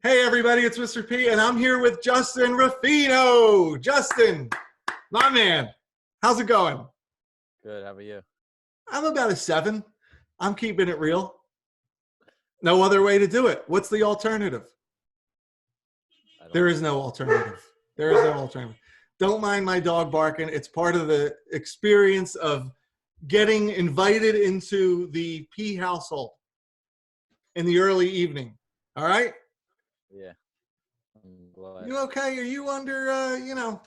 Hey everybody, it's Mr. P, and I'm here with Justin Ruffino. Justin, my man, how's it going? Good. How about you? I'm about a 7. I'm keeping it real. No other way to do it. What's the alternative? There is no alternative. There is no alternative. Don't mind my dog barking. It's part of the experience of getting invited into the P household in the early evening. All right? Yeah. I'm glad. You okay? Are you under, No,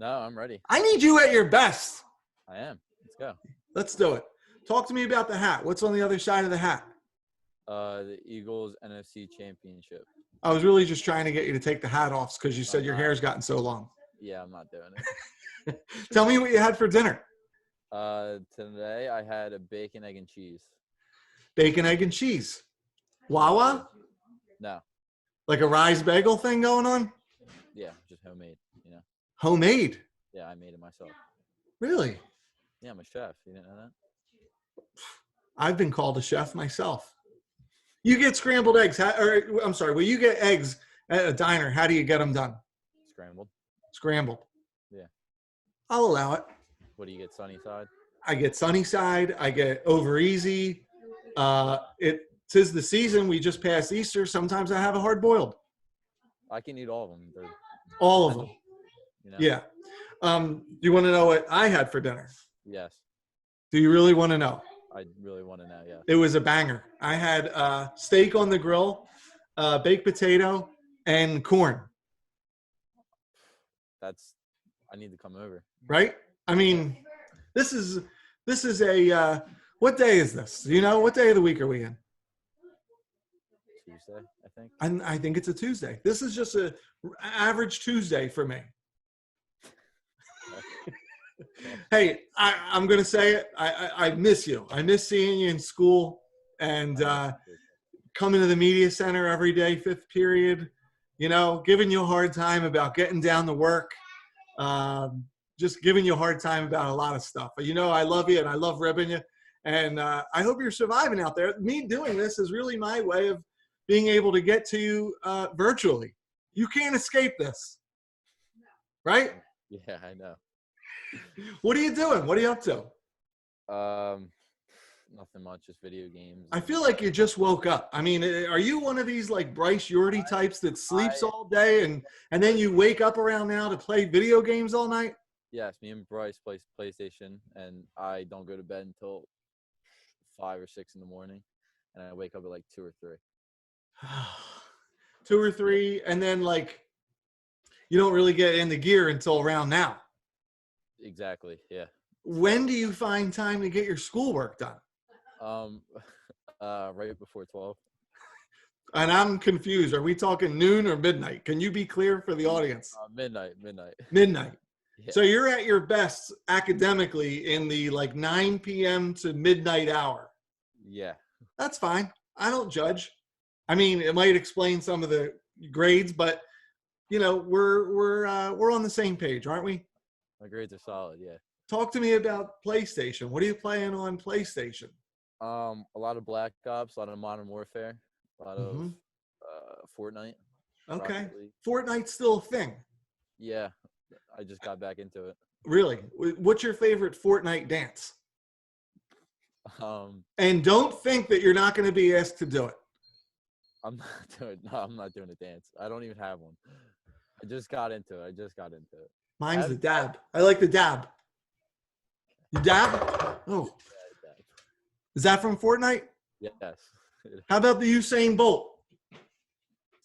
I'm ready. I need you at your best. I am. Let's go. Let's do it. Talk to me about the hat. What's on the other side of the hat? The Eagles NFC Championship. I was really just trying to get you to take the hat off because you said I'm your not. hair's gotten so long. Yeah, I'm not doing it. Tell me what you had for dinner. Today I had a bacon, egg, and cheese. Bacon, egg, and cheese. Wawa? No. Like a rise bagel thing going on? Yeah, just homemade. Homemade? Yeah, I made it myself. Really? Yeah, I'm a chef. You didn't know that? I've been called a chef myself. You get scrambled eggs. Well, you get eggs at a diner. How do you get them done? Scrambled. Scrambled. Yeah. I'll allow it. What do you get? Sunny side? I get sunny side. I get over easy. Tis the season. We just passed Easter. Sometimes I have a hard boiled. I can eat all of them. All of them. Yeah. You want to know what I had for dinner? Yes. Do you really want to know? I really want to know. Yeah. It was a banger. I had steak on the grill, baked potato, and corn. I need to come over. Right? I mean, this is a what day is this? Do you know what day of the week are we in? Tuesday, I think. I think it's a Tuesday. This is just a average Tuesday for me. Hey, I'm going to say it. I miss you. I miss seeing you in school and coming to the media center every day, 5th period, giving you a hard time about getting down to work, just giving you a hard time about a lot of stuff. But I love you and I love ribbing you. And I hope you're surviving out there. Me doing this is really my way of being able to get to you virtually. You can't escape this. Right? Yeah, I know. What are you doing? What are you up to? Nothing much, just video games. I feel like you just woke up. I mean, are you one of these like Bryce Yorty types that sleeps all day and then you wake up around now to play video games all night? Yes, me and Bryce play PlayStation, and I don't go to bed until 5 or 6 in the morning, and I wake up at like 2 or 3. 2 or 3, and then like you don't really get into gear until around now. Exactly. Yeah. When do you find time to get your schoolwork done? Right before 12. And I'm confused. Are we talking noon or midnight? Can you be clear for the audience? Midnight. Midnight. Yeah. So you're at your best academically in the like 9 p.m. to midnight hour. Yeah. That's fine. I don't judge. I mean, it might explain some of the grades, but we're on the same page, aren't we? My grades are solid. Yeah. Talk to me about PlayStation. What are you playing on PlayStation? A lot of Black Ops, a lot of Modern Warfare, a lot of Fortnite. Okay. Fortnite's still a thing. Yeah, I just got back into it. Really? What's your favorite Fortnite dance? And don't think that you're not going to be asked to do it. I'm not doing a dance. I don't even have one. I just got into it. Mine's the dab. I like the dab. You dab? Oh. Yeah, dab. Is that from Fortnite? Yes. How about the Usain Bolt?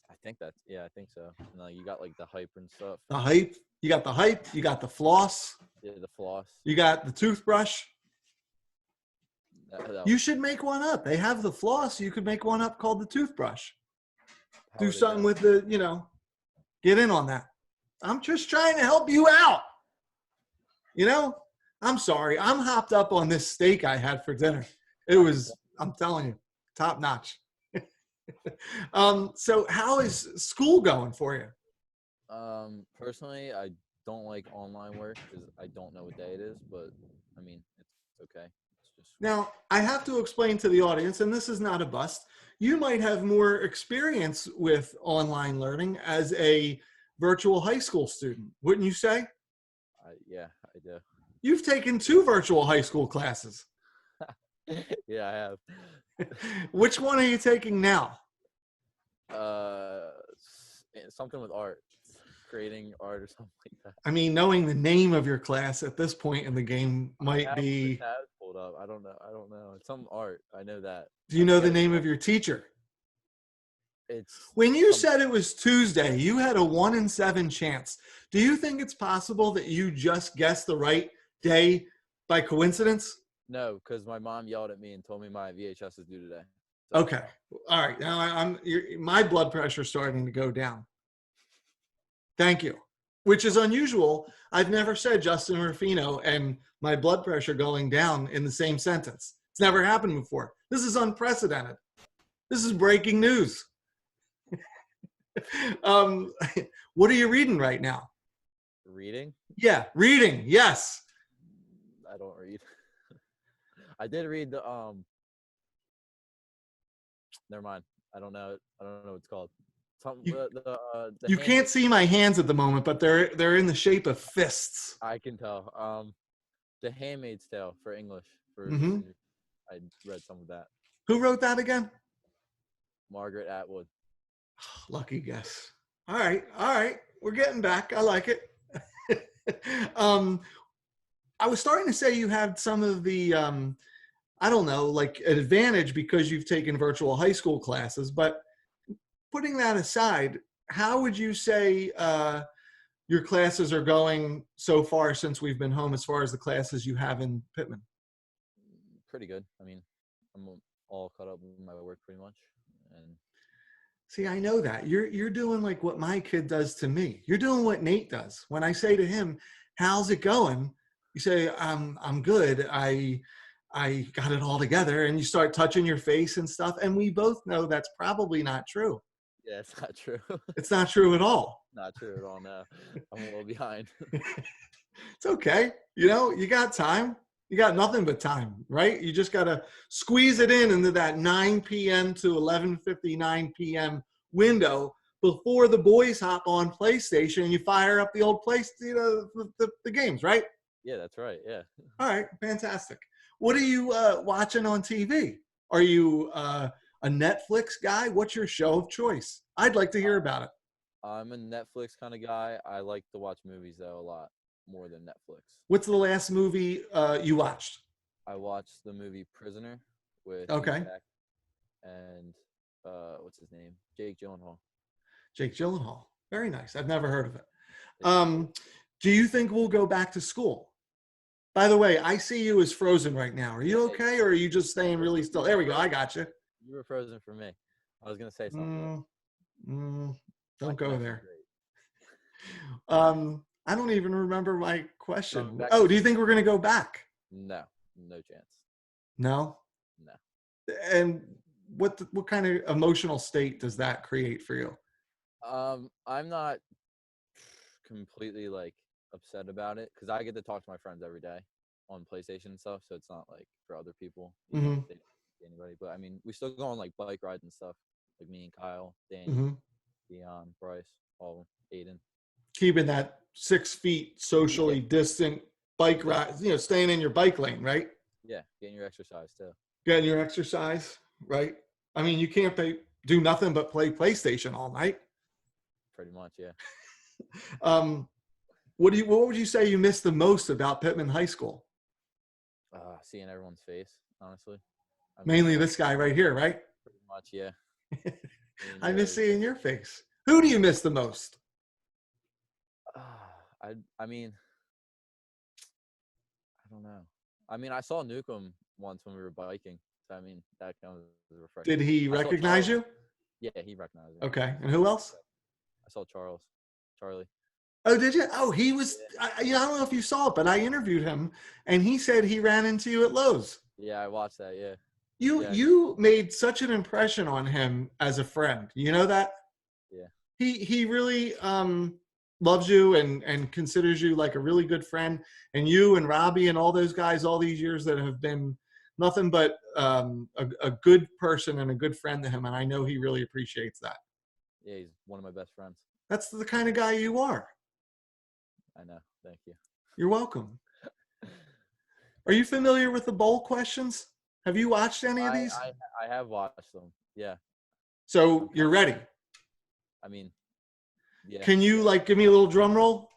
I think so. And, you got like the hype and stuff. The hype? You got the hype. You got the floss. Yeah, the floss. You got the toothbrush. You should make one up. They have the floss. You could make one up called the toothbrush. Do something with the, get in on that. I'm just trying to help you out. I'm sorry. I'm hopped up on this steak I had for dinner. It was, I'm telling you, top notch. So how is school going for you? Personally, I don't like online work because I don't know what day it is, but I mean, it's okay. It's Now, I have to explain to the audience, and this is not a bust, you might have more experience with online learning as a virtual high school student, wouldn't you say? Yeah, I do. You've taken 2 virtual high school classes. Yeah, I have. Which one are you taking now? Something with art, creating art or something like that. I mean, knowing the name of your class at this point in the game I might have be. the tabs pulled up. I don't know. It's some art. I know that. Do you know the name of your teacher? It's When you some, said it was Tuesday, you had a 1 in 7 chance. Do you think it's possible that you just guessed the right day by coincidence? no, because my mom yelled at me and told me my VHS is due today. So, Okay. All right. Now my blood pressure is starting to go down. Thank you. Which is unusual. I've never said Justin Ruffino and my blood pressure going down in the same sentence. It's never happened before. This is unprecedented. This is breaking news. What are you reading right now? reading? Yeah, reading. Yes. I don't read. I did read the Never mind. I don't know. What it's called. Something the You can't see my hands at the moment, but they're in the shape of fists. I can tell. The Handmaid's Tale for English. Mm-hmm. I read some of that. Who wrote that again? Margaret Atwood. Lucky guess. All right. We're getting back. I like it. I was starting to say you had some of the, I don't know, like an advantage because you've taken virtual high school classes. But putting that aside, how would you say your classes are going so far since we've been home, as far as the classes you have in Pitman? Pretty good. I mean, I'm all caught up with my work pretty much. And see, I know that you're doing like what my kid does to me. You're doing what Nate does. When I say to him, "How's it going?" You say, "I'm good. I got it all together," and you start touching your face and stuff. And we both know that's probably not true. yeah, it's not true. It's not true at all. Not true at all. No, I'm a little behind. It's okay. You got time. You got nothing but time, right? You just got to squeeze it in into that 9 p.m. to 11:59 p.m. window before the boys hop on PlayStation and you fire up the old the games, right? Yeah, that's right. Yeah. All right, fantastic. What are you watching on TV? Are you a Netflix guy? What's your show of choice? I'd like to hear about it. I'm a Netflix kind of guy. I like to watch movies though a lot more than Netflix. What's the last movie you watched? I watched the movie Prisoner with Okay. Jack and what's his name? Jake Gyllenhaal. Jake Gyllenhaal. Very nice. I've never heard of it. Do you think we'll go back to school? By the way, I see you as frozen right now. Are you okay, or are you just staying really still? There we go. I got you. You were frozen for me. I was gonna say something. Don't go there. I don't even remember my question. Do you think we're going to go back? No chance. No? No. And what kind of emotional state does that create for you? I'm not completely like upset about it because I get to talk to my friends every day on PlayStation and stuff, so it's not like for other people. They don't see anybody, but I mean, we still go on like bike rides and stuff, like me and Kyle, Danny, Dion, Bryce, all of them, Aiden. Keeping that 6 feet socially distant bike ride, staying in your bike lane, right? Yeah, getting your exercise too. Getting your exercise, right? I mean, you can't do nothing but play PlayStation all night. Pretty much, yeah. What would you say you missed the most about Pitman High School? Seeing everyone's face, honestly. Mainly this guy right here, right? Pretty much, yeah. I miss seeing your face. Who do you miss the most? I mean, I don't know. I mean, I saw Newcomb once when we were biking. So, I mean, that kind of was refreshing. Did he recognize you? Yeah, he recognized me. Okay. And who else? I saw Charlie. Oh, did you? Oh, he was, I don't know if you saw it, but I interviewed him, and he said he ran into you at Lowe's. Yeah, I watched that, yeah. You made such an impression on him as a friend. You know that? Yeah. He really loves you and considers you like a really good friend. And you and Robbie and all those guys all these years that have been nothing but a good person and a good friend to him, and I know he really appreciates that. Yeah, he's one of my best friends. That's the kind of guy you are. I know. Thank you. You're welcome. Are you familiar with the bowl questions? Have you watched any of these? I have watched them. Yeah. So you're ready. I mean, yeah. Can you like give me a little drum roll?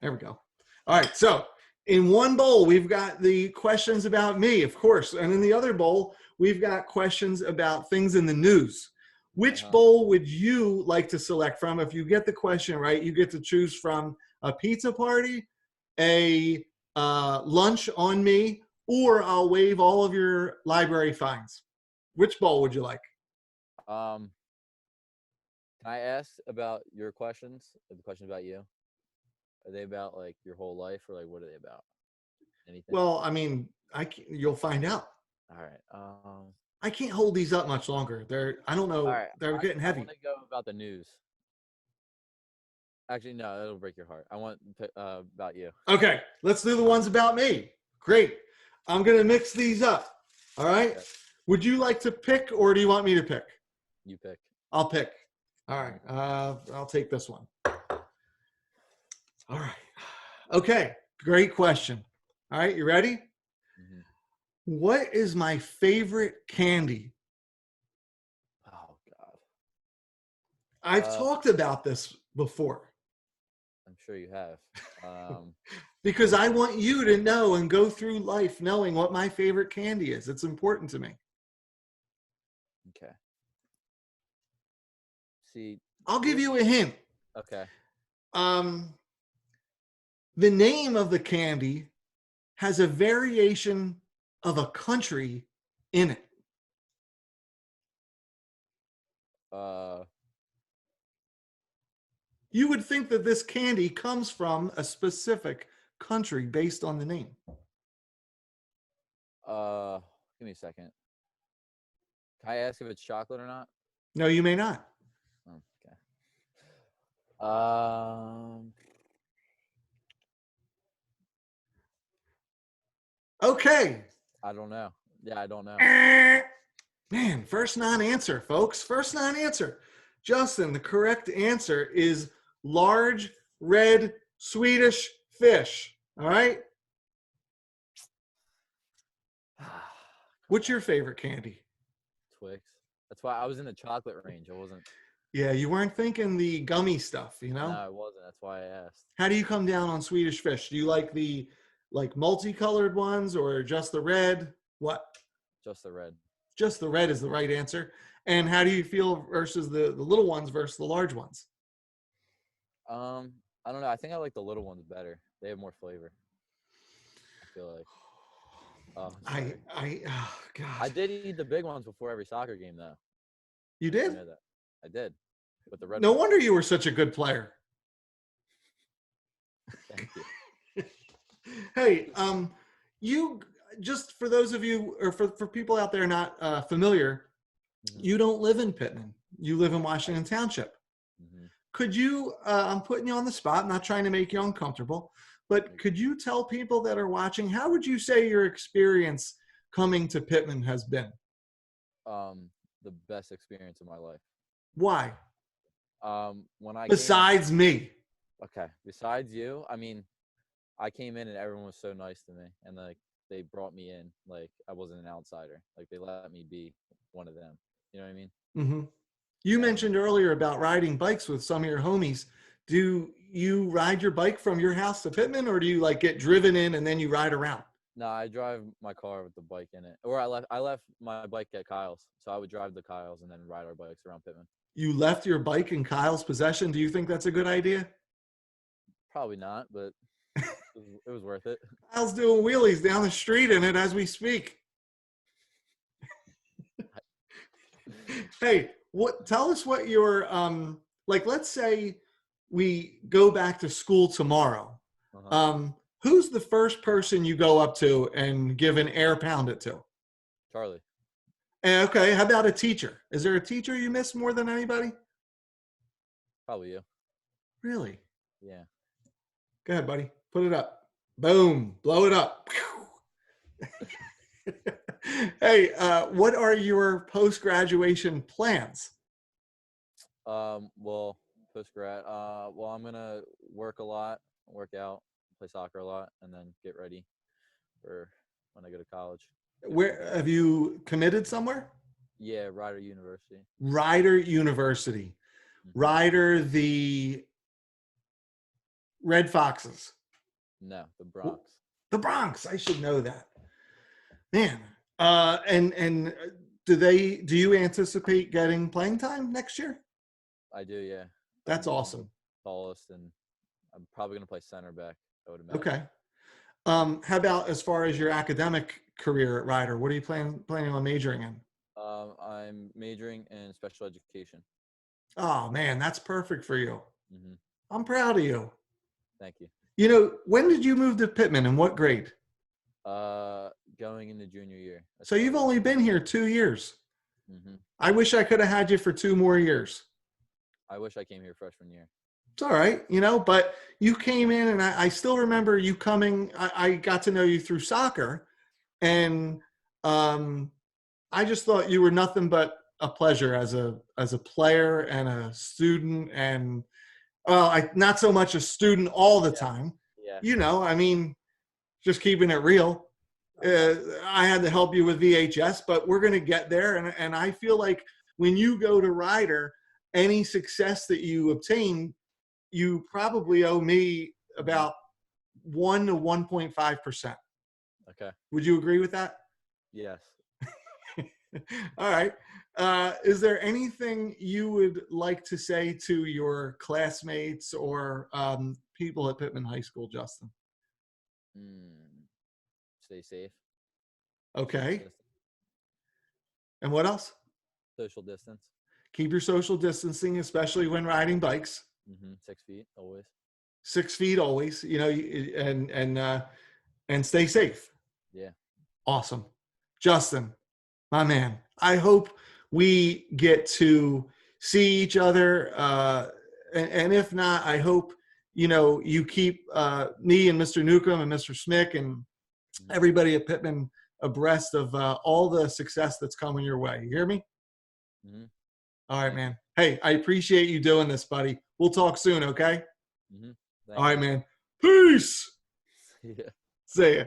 There we go. All right. So in one bowl, we've got the questions about me, of course. And in the other bowl, we've got questions about things in the news. Which bowl would you like to select from? If you get the question right, you get to choose from a pizza party, a lunch on me, or I'll waive all of your library fines. Which bowl would you like? Can I ask about your questions? The questions about you? Are they about like your whole life, or like what are they about? Anything? Well, I mean, you'll find out. All right. I can't hold these up much longer. I don't know. All right. They're getting heavy. I want to go about the news. Actually, no, it'll break your heart. I want about you. Okay, let's do the ones about me. Great. I'm going to mix these up. All right. Okay. Would you like to pick, or do you want me to pick? You pick. I'll pick. All right. I'll take this one. All right. Okay. Great question. All right. You ready? Mm-hmm. What is my favorite candy? Oh, God. I've talked about this before. I'm sure you have. Because I want you to know and go through life knowing what my favorite candy is. It's important to me. Okay. See, I'll give you a hint. Okay. The name of the candy has a variation of a country in it. You would think that this candy comes from a specific country based on the name. Give me a second. Can I ask if it's chocolate or not? No, you may not. Okay. I don't know. Yeah, I don't know. Man, first non-answer, folks. First non-answer. Justin, the correct answer is large red Swedish fish. All right? What's your favorite candy? Twix. That's why I was in the chocolate range. I wasn't. Yeah, you weren't thinking the gummy stuff, you know? No, I wasn't. That's why I asked. How do you come down on Swedish fish? Do you like the multicolored ones or just the red? What? Just the red. Just the red is the right answer. And how do you feel versus the little ones versus the large ones? I don't know. I think I like the little ones better. They have more flavor. I feel like. Oh, God. I did eat the big ones before every soccer game, though. You did? That. I did. With the red. No wonder you were such a good player. Thank you. Hey, you just for those of you or for people out there not familiar, you don't live in Pitman. You live in Washington Township. Mm-hmm. Could you? I'm putting you on the spot. I'm not trying to make you uncomfortable. But could you tell people that are watching, how would you say your experience coming to Pitman has been? The best experience of my life. Why? Besides me. Okay. Besides you, I mean, I came in and everyone was so nice to me. And like they brought me in like I wasn't an outsider. Like they let me be one of them. You know what I mean? Mm-hmm. You mentioned earlier about riding bikes with some of your homies. Do you ride your bike from your house to Pitman, or do you like get driven in and then you ride around? No, I drive my car with the bike in it. Or I left my bike at Kyle's. So I would drive the Kyle's and then ride our bikes around Pitman. You left your bike in Kyle's possession. Do you think that's a good idea? Probably not, but it was worth it. Kyle's doing wheelies down the street in it as we speak. Hey, tell us what your like, let's say we go back to school tomorrow. Uh-huh. Who's the first person you go up to and give an air pound it to? Charlie. Okay, how about a teacher? Is there a teacher you miss more than anybody? Probably you. Really? Yeah. Go ahead, buddy. Put it up. Boom. Blow it up. Hey, what are your post-graduation plans? Well, post grad. Well, I'm gonna work a lot, work out, play soccer a lot, and then get ready for when I go to college. Get my Where have you committed somewhere? Yeah, Rider University. Rider University. Hmm. Rider the Red Foxes. No, the Bronx. The Bronx. I should know that. Man. And do you anticipate getting playing time next year? I do, yeah. That's I'm awesome. tallest, and I'm probably gonna play center back, I would imagine. Okay. How about as far as your academic career at Rider? What are you planning on majoring in? I'm majoring in special education. Oh man, that's perfect for you. Hmm. I'm proud of you. Thank you. You know, when did you move to Pitman and what grade? Going into junior year. I So you've started. only been here 2 years. Hmm. I wish I could have had you for 2 more years. I wish I came here freshman year. It's all right, you know, but you came in and I still remember you coming. I got to know you through soccer, and um, I just thought you were nothing but a pleasure as a player and a student, and well, not so much a student all the Yeah. time. Yeah. You know, I mean, just keeping it real. I had to help you with VHS, but we're going to get there. And I feel like when you go to Ryder, any success that you obtain, you probably owe me about 1 to 1.5%. Okay. Would you agree with that? Yes. All right. Is there anything you would like to say to your classmates or people at Pitman High School, Justin? Stay safe. Social Okay. distance. And what else? Social distance. Keep your social distancing, especially when riding bikes. 6 feet always. 6 feet always, you know, and stay safe. Yeah. Awesome. Justin, my man, I hope we get to see each other. And if not, I hope, you know, you keep me and Mr. Newcomb and Mr. Smick and everybody at Pittman abreast of all the success that's coming your way. You hear me? Mm-hmm. All right, man. Hey, I appreciate you doing this, buddy. We'll talk soon, okay? Mm-hmm. All right, Thank man. Peace. you. Yeah. See ya.